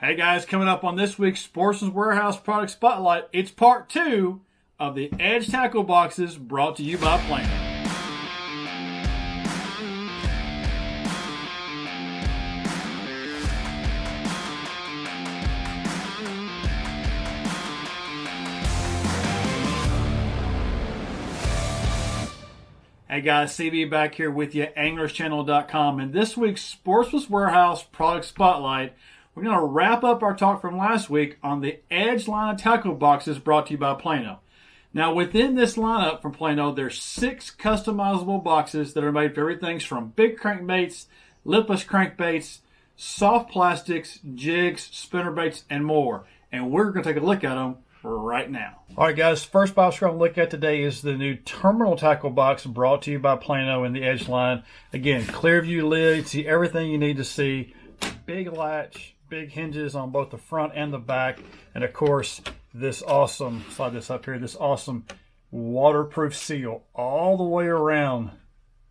Hey guys, coming up on this week's Sportsmans Warehouse Product Spotlight, it's part 2 of the Edge Tackle Boxes brought to you by Plano. Hey guys, CB back here with you, anglerschannel.com, and this week's Sportsmans Warehouse Product Spotlight, we're going to wrap up our talk from last week on the Edge line of tackle boxes brought to you by Plano. Now, within this lineup from Plano, there's 6 customizable boxes that are made for everything from big crankbaits, lipless crankbaits, soft plastics, jigs, spinnerbaits, and more. And we're going to take a look at them right now. All right, guys, first box we're going to look at today is the new terminal tackle box brought to you by Plano in the Edge line. Again, clear view lid, see everything you need to see. Big latch, big hinges on both the front and the back, and of course this awesome, slide this up here, this awesome waterproof seal all the way around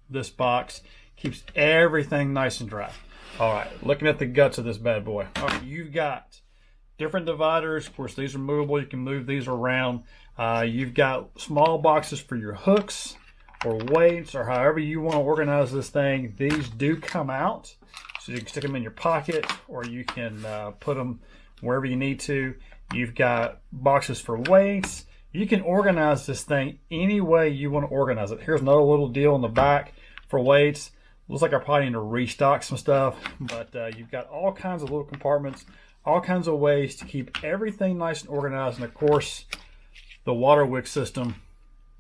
this box. Keeps everything nice and dry. All right, looking at the guts of this bad boy. All right, you've got different dividers. Of course, these are movable. You can move these around. You've got small boxes for your hooks or weights or however you want to organize this thing. These do come out, so you can stick them in your pocket or you can put them wherever you need to. You've got boxes for weights. You can organize this thing any way you want to organize it. Here's another little deal in the back for weights. Looks like I probably need to restock some stuff, but you've got all kinds of little compartments, all kinds of ways to keep everything nice and organized. And of course, the water wick system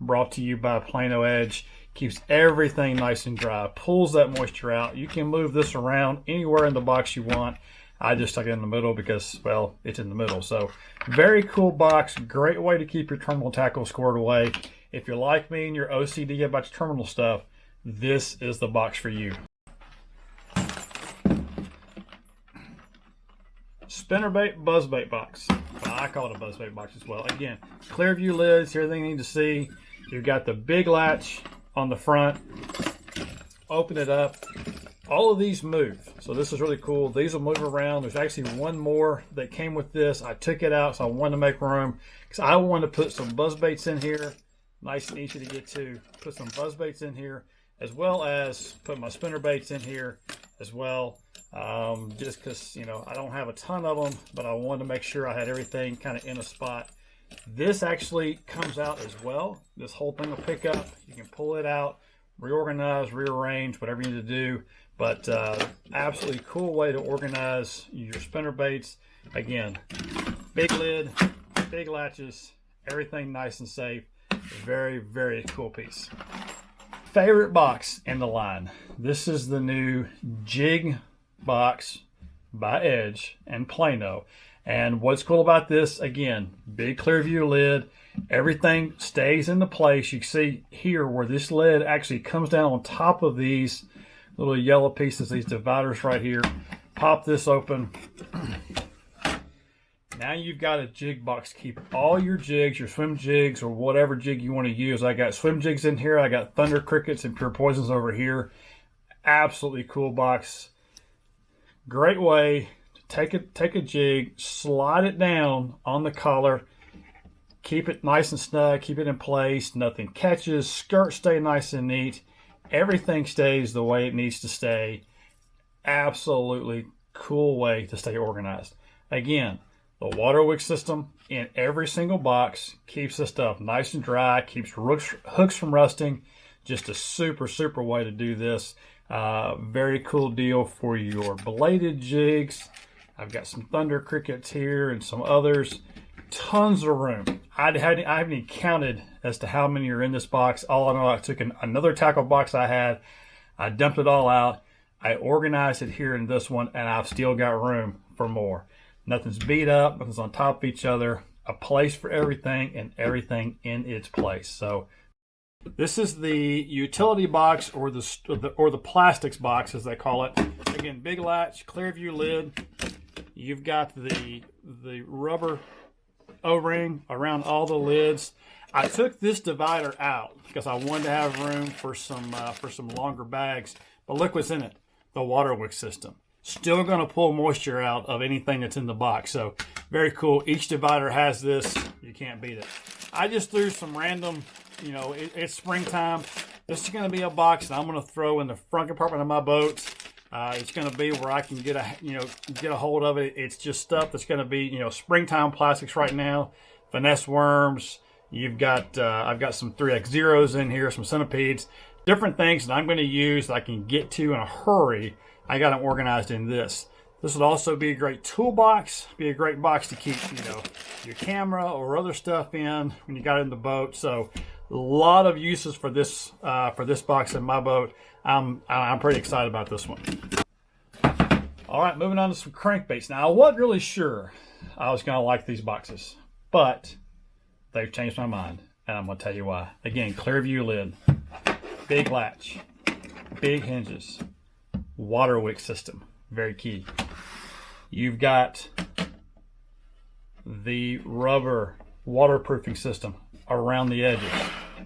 brought to you by Plano Edge keeps everything nice and dry, pulls that moisture out. You can move this around anywhere in the box you want. I just stuck it in the middle because, well, it's in the middle. So very cool box, great way to keep your terminal tackle squared away. If you're like me and you're OCD about your terminal stuff, this is the box for you. Spinnerbait Buzzbait Box. Well, I call it a buzzbait box as well. Again, clear view lids, everything you need to see. You've got the big latch on the front. Open it up. All of these move, so this is really cool. These will move around. There's actually one more that came with this. I took it out, so I wanted to make room because I wanted to put some buzzbaits in here. Nice and easy to get to. Put some buzzbaits in here, as well as put my spinnerbaits in here as well. Just because, you know, I don't have a ton of them, but I wanted to make sure I had everything kind of in a spot. This actually comes out as well. This whole thing will pick up. You can pull it out, reorganize, rearrange, whatever you need to do. But absolutely cool way to organize your spinnerbaits. Again, big lid, big latches, everything nice and safe. Very, very cool piece. Favorite box in the line. This is the new Jig Box by Edge and Plano. And what's cool about this, again, big clear view lid. Everything stays into place. You can see here where this lid actually comes down on top of these little yellow pieces, these dividers right here. Pop this open. Now you've got a jig box. Keep all your jigs, your swim jigs, or whatever jig you want to use. I got swim jigs in here. I got thunder crickets and pure poisons over here. Absolutely cool box. Great way to take a jig, slide it down on the collar, keep it nice and snug, keep it in place. Nothing catches. Skirts stay nice and neat. Everything stays the way it needs to stay. Absolutely cool way to stay organized. Again, the water wick system in every single box keeps this stuff nice and dry, keeps hooks from rusting. Just a super, super way to do this. Very cool deal for your bladed jigs. I've got some thunder crickets here and some others. Tons of room. I haven't even counted as to how many are in this box. All I know, I took another tackle box I had, I dumped it all out, I organized it here in this one, and I've still got room for more. Nothing's beat up, nothing's on top of each other. A place for everything and everything in its place. So this is the utility box or the plastics box as they call it. Again, big latch, clear view lid. You've got the rubber O-ring around all the lids. I took this divider out because I wanted to have room for some longer bags. But look what's in it: the water wick system. still going to pull moisture out of anything that's in the box. So very cool. Each divider has this. You can't beat it. I just threw some random, you know, it's springtime. This is going to be a box that I'm going to throw in the front compartment of my boat. It's going to be where I can get a hold of it. It's just stuff that's going to be, you know, springtime plastics right now. Finesse worms. You've got, I've got some 3X0s in here, some centipedes, different things that I'm going to use that I can get to in a hurry. I got them organized in this. This would also be a great toolbox, be a great box to keep, you know, your camera or other stuff in when you got it in the boat. So a lot of uses for this box in my boat. I'm pretty excited about this one. All right, moving on to some crankbaits. Now, I wasn't really sure I was going to like these boxes, but they've changed my mind, and I'm going to tell you why. Again, clear view lid, big latch, big hinges, water wick system, very key. You've got the rubber waterproofing system around the edges.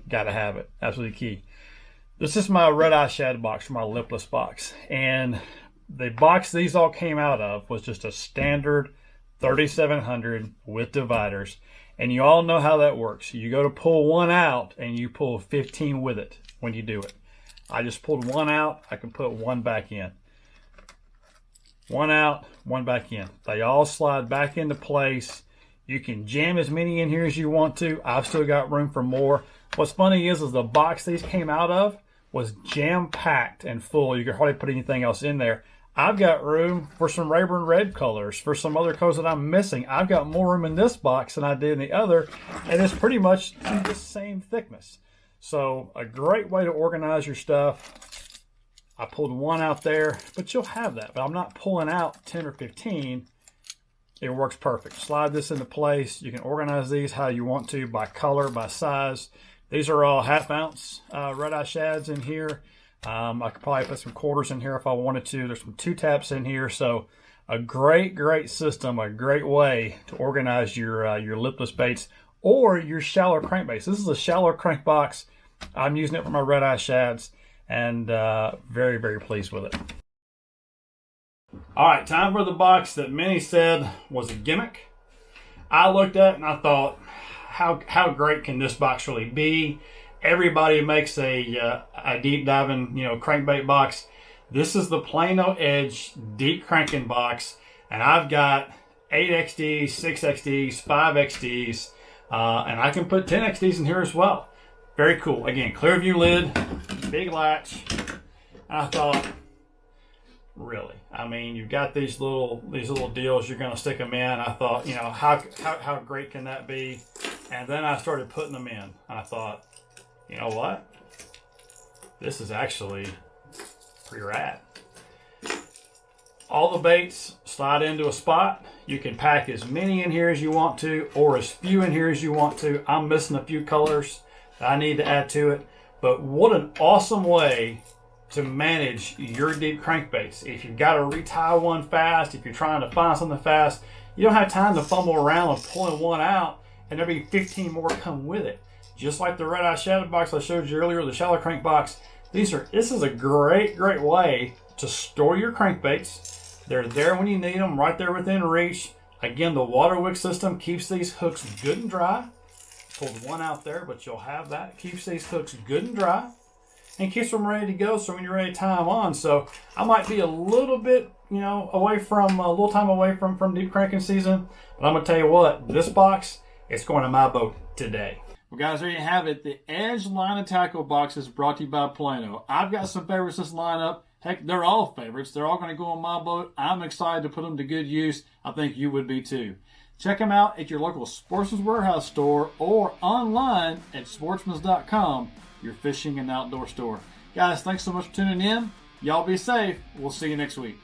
Got to have it, absolutely key. This is my red eye shad box, my lipless box, and the box these all came out of was just a standard 3700 with dividers. And you all know how that works. You go to pull one out and you pull 15 with it when you do it. I just pulled one out. I can put one back in. One out, one back in. They all slide back into place. You can jam as many in here as you want to. I've still got room for more. What's funny is the box these came out of was jam-packed and full. You could hardly put anything else in there. I've got room for some Rayburn red colors, for some other colors that I'm missing. I've got more room in this box than I did in the other, and it's pretty much the same thickness. So a great way to organize your stuff. I pulled one out there, but you'll have that. But I'm not pulling out 10 or 15. It works perfect. Slide this into place. You can organize these how you want to, by color, by size. These are all half-ounce red-eye shads in here. I could probably put some quarters in here if I wanted to. There's some 2-taps in here. So a great system, a great way to organize your lipless baits or your shallow crankbaits. This is a shallow crank box. I'm using it for my red-eye shads, and very, very pleased with it. All right, time for the box that many said was a gimmick. I looked at it and I thought, how great can this box really be? Everybody makes a deep diving, you know, crankbait box. This is the Plano Edge deep cranking box, and I've got 8XDs, 6XDs, 5XDs, and I can put 10XDs in here as well. Very cool. Again, clear view lid, big latch. And I thought, really? I mean, you've got these little deals. You're going to stick them in. I thought, you know, how great can that be? And then I started putting them in. I thought, you know what? This is actually pretty rad. All the baits slide into a spot. You can pack as many in here as you want to, or as few in here as you want to. I'm missing a few colors that I need to add to it. But what an awesome way to manage your deep crankbaits. If you've got to retie one fast, if you're trying to find something fast, you don't have time to fumble around and pulling one out and there'll be 15 more come with it. Just like the red eye shadow box I showed you earlier, the shallow crank box. This is a great way to store your crankbaits. They're there when you need them, right there within reach. Again, the water wick system keeps these hooks good and dry. Pulled one out there, but you'll have that. Keeps these hooks good and dry and keeps them ready to go so when you're ready to tie them on. So I might be a little bit, you know, a little time away from deep cranking season, but I'm going to tell you what, this box, it's going to my boat today. Well, guys, there you have it. The Edge Line and Tackle box is brought to you by Plano. I've got some favorites this lineup. Heck, they're all favorites. They're all going to go on my boat. I'm excited to put them to good use. I think you would be too. Check them out at your local Sportsmans Warehouse store or online at sportsmans.com, your fishing and outdoor store. Guys, thanks so much for tuning in. Y'all be safe. We'll see you next week.